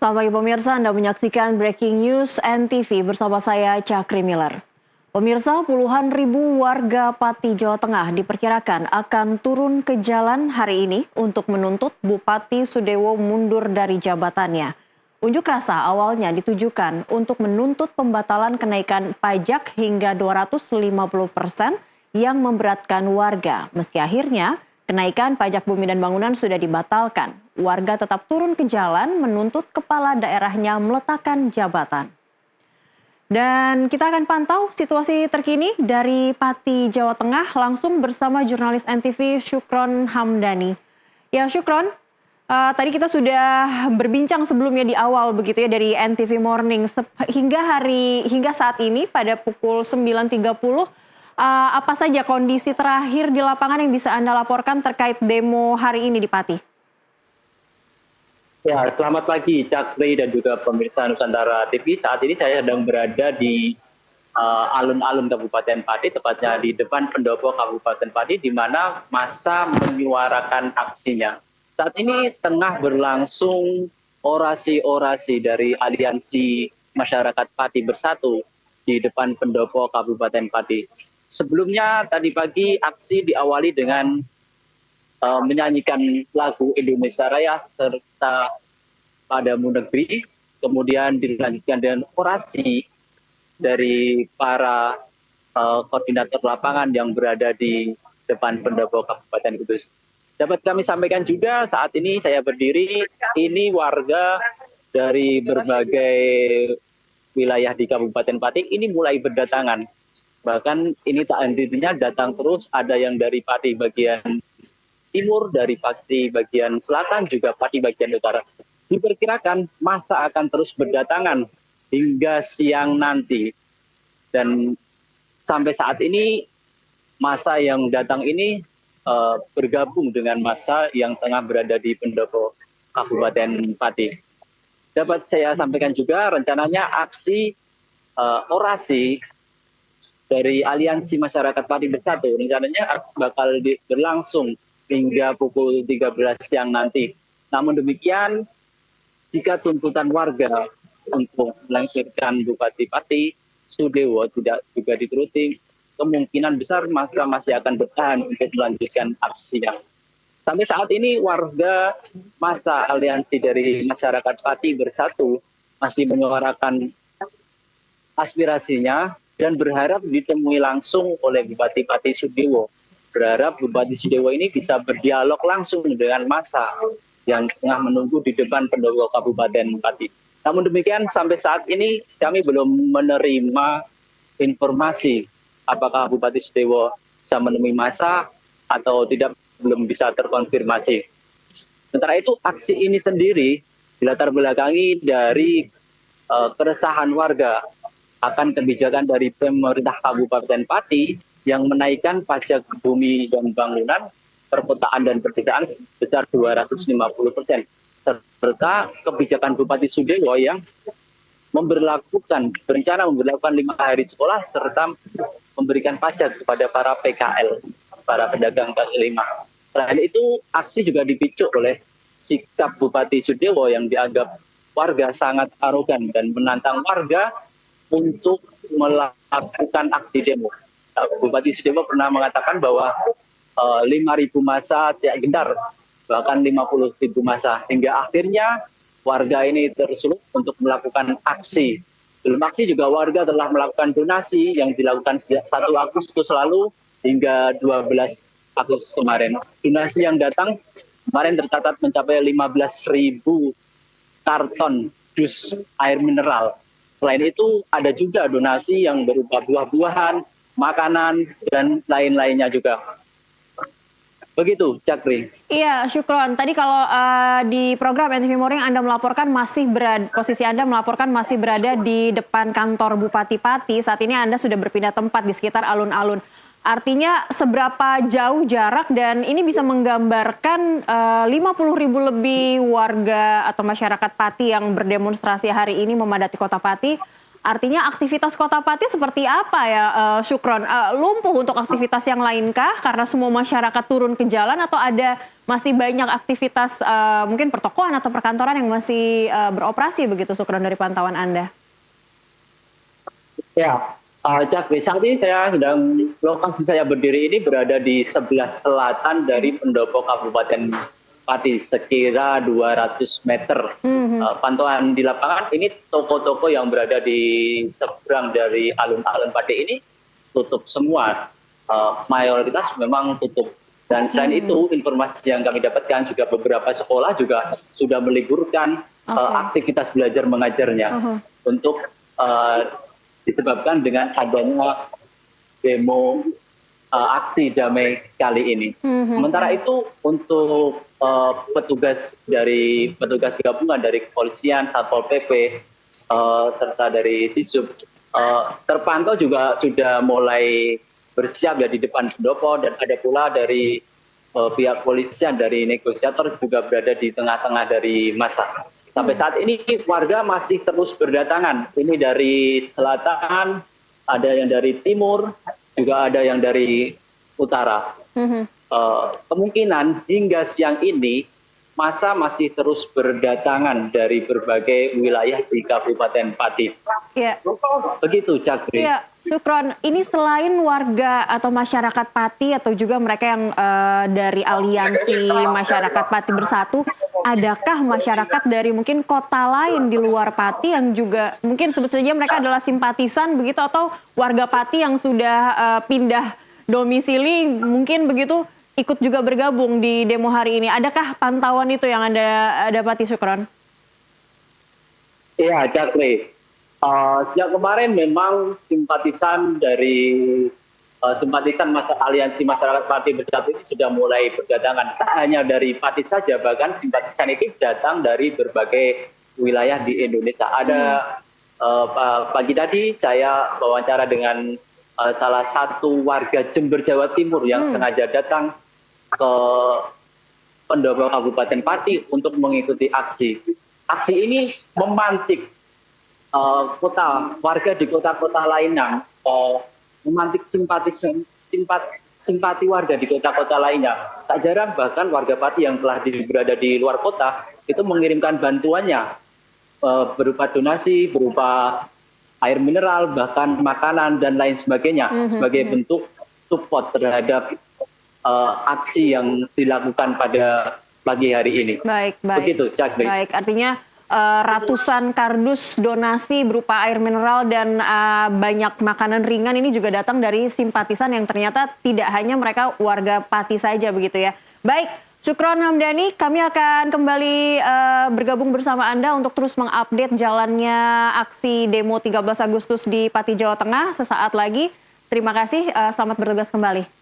Selamat pagi pemirsa, Anda menyaksikan Breaking News NTV bersama saya Cakri Miller. Pemirsa, puluhan ribu warga Pati, Jawa Tengah diperkirakan akan turun ke jalan hari ini untuk menuntut Bupati Sudewo mundur dari jabatannya. Unjuk rasa awalnya ditujukan untuk menuntut pembatalan kenaikan pajak hingga 250% yang memberatkan warga. Meski akhirnya kenaikan pajak bumi dan bangunan sudah dibatalkan, warga tetap turun ke jalan menuntut kepala daerahnya meletakkan jabatan. Dan kita akan pantau situasi terkini dari Pati, Jawa Tengah langsung bersama jurnalis NTV Syukron Hamdani. Ya Syukron, tadi kita sudah berbincang sebelumnya di awal begitu ya dari NTV Morning hingga saat ini pada pukul 9.30. Apa saja kondisi terakhir di lapangan yang bisa Anda laporkan terkait demo hari ini di Pati? Ya, selamat pagi Cakri dan juga pemirsa Nusantara TV. Saat ini saya sedang berada di alun-alun Kabupaten Pati, tepatnya di depan pendopo Kabupaten Pati, di mana massa menyuarakan aksinya. Saat ini tengah berlangsung orasi-orasi dari Aliansi Masyarakat Pati Bersatu di depan pendopo Kabupaten Pati. Sebelumnya tadi pagi aksi diawali dengan menyanyikan lagu Indonesia Raya serta Padamu Negeri, kemudian dilanjutkan dengan orasi dari para koordinator lapangan yang berada di depan pendopo Kabupaten Kudus. Dapat kami sampaikan juga saat ini saya berdiri, ini warga dari berbagai wilayah di Kabupaten Pati ini mulai berdatangan. Bahkan ini tak henti-hentinya datang terus, ada yang dari Pati bagian timur, dari Pati bagian selatan, juga Pati bagian utara. Diperkirakan massa akan terus berdatangan hingga siang nanti. Dan sampai saat ini massa yang datang ini bergabung dengan massa yang tengah berada di pendopo Kabupaten Pati. Dapat saya sampaikan juga rencananya aksi orasi dari Aliansi Masyarakat Pati Bersatu rencananya bakal berlangsung hingga pukul 13 siang nanti. Namun demikian, jika tuntutan warga untuk melangsungkan Bupati Pati Sudewo tidak juga dituruti, kemungkinan besar masa masih akan bertahan untuk melanjutkan aksinya. Sampai saat ini warga massa aliansi dari Masyarakat Pati Bersatu masih menyuarakan aspirasinya dan berharap ditemui langsung oleh Bupati Pati Sudewo. Berharap Bupati Sudewo ini bisa berdialog langsung dengan massa yang tengah menunggu di depan pendopo Kabupaten Pati. Namun demikian sampai saat ini kami belum menerima informasi apakah Bupati Sudewo bisa menemui massa atau tidak, belum bisa terkonfirmasi. Sementara itu aksi ini sendiri dilatar belakangi dari keresahan warga akan kebijakan dari pemerintah Kabupaten Pati yang menaikkan pajak bumi dan bangunan, perkotaan dan pedesaan sebesar 250%. Serta kebijakan Bupati Sudewo yang berencana memberlakukan 5 hari sekolah serta memberikan pajak kepada para PKL, para pedagang kaki lima. Selain itu, aksi juga dipicu oleh sikap Bupati Sudewo yang dianggap warga sangat arogan dan menantang warga untuk melakukan aksi demo. Bupati Sudewo pernah mengatakan bahwa 5.000 massa tidak gentar, bahkan 50.000 massa. Hingga akhirnya warga ini tersulut untuk melakukan aksi. Belum aksi juga warga telah melakukan donasi yang dilakukan sejak 1 Agustus lalu hingga 12 Agustus kemarin. Donasi yang datang kemarin tercatat mencapai 15.000 karton dus air mineral. Selain itu ada juga donasi yang berupa buah-buahan, makanan, dan lain-lainnya juga. Begitu, Cakri. Iya, Syukron. Tadi kalau di program NTV Morning Anda melaporkan posisi Anda melaporkan masih berada di depan kantor Bupati Pati. Saat ini Anda sudah berpindah tempat di sekitar alun-alun. Artinya seberapa jauh jarak, dan ini bisa menggambarkan 50.000 lebih warga atau masyarakat Pati yang berdemonstrasi hari ini memadati kota Pati. Artinya aktivitas Kota Pati seperti apa ya, Syukron? Lumpuh untuk aktivitas yang lainkah karena semua masyarakat turun ke jalan atau ada masih banyak aktivitas mungkin pertokoan atau perkantoran yang masih beroperasi begitu, Syukron, dari pantauan Anda? Ya, Cakri, saat ini lokasi saya berdiri ini berada di sebelah selatan dari pendopo Kabupaten Pati, sekira 200 meter. Pantauan di lapangan ini toko-toko yang berada di seberang dari alun-alun Pati ini tutup semua. Mayoritas memang tutup. Dan selain itu, informasi yang kami dapatkan juga beberapa sekolah juga sudah meliburkan aktivitas belajar mengajarnya untuk disebabkan dengan adanya demo aksi damai kali ini. Sementara itu untuk petugas gabungan dari kepolisian, Satpol PP, serta dari Disub terpantau juga sudah mulai bersiap ya di depan pendopo, dan ada pula dari pihak polisian dari negosiator juga berada di tengah-tengah dari massa. Sampai saat ini warga masih terus berdatangan. Ini dari selatan, ada yang dari timur, juga ada yang dari utara. Kemungkinan hingga siang ini massa masih terus berdatangan dari berbagai wilayah di Kabupaten Pati. Ya. Begitu, Cakri. Ya, Syukron. Ini selain warga atau masyarakat Pati atau juga mereka yang dari Aliansi Masyarakat Pati Bersatu, adakah masyarakat dari mungkin kota lain di luar Pati yang juga mungkin sebut saja mereka adalah simpatisan begitu, atau warga Pati yang sudah pindah domisili mungkin begitu ikut juga bergabung di demo hari ini? Adakah pantauan itu yang Anda dapati, Syukron? Iya, Cakri. Sejak kemarin memang simpatisan Aliansi Masyarakat Pati Bersatu ini sudah mulai berdatangan. Tak hanya dari Pati saja, bahkan simpatisan ini datang dari berbagai wilayah di Indonesia. Pagi tadi saya wawancara dengan salah satu warga Jember, Jawa Timur yang sengaja datang ke pendopo Kabupaten Pati untuk mengikuti aksi. Aksi ini memantik warga di kota-kota lainnya, memantik simpati warga di kota-kota lainnya. Tak jarang bahkan warga Pati yang telah berada di luar kota itu mengirimkan bantuannya berupa donasi, berupa air mineral, bahkan makanan dan lain sebagainya sebagai bentuk support terhadap aksi yang dilakukan pada pagi hari ini. Baik. Begitu, Cakri. Baik, artinya ratusan kardus donasi berupa air mineral dan banyak makanan ringan ini juga datang dari simpatisan yang ternyata tidak hanya mereka warga Pati saja begitu ya. Baik, Syukron Hamdani, kami akan kembali bergabung bersama Anda untuk terus mengupdate jalannya aksi demo 13 Agustus di Pati, Jawa Tengah sesaat lagi. Terima kasih, selamat bertugas kembali.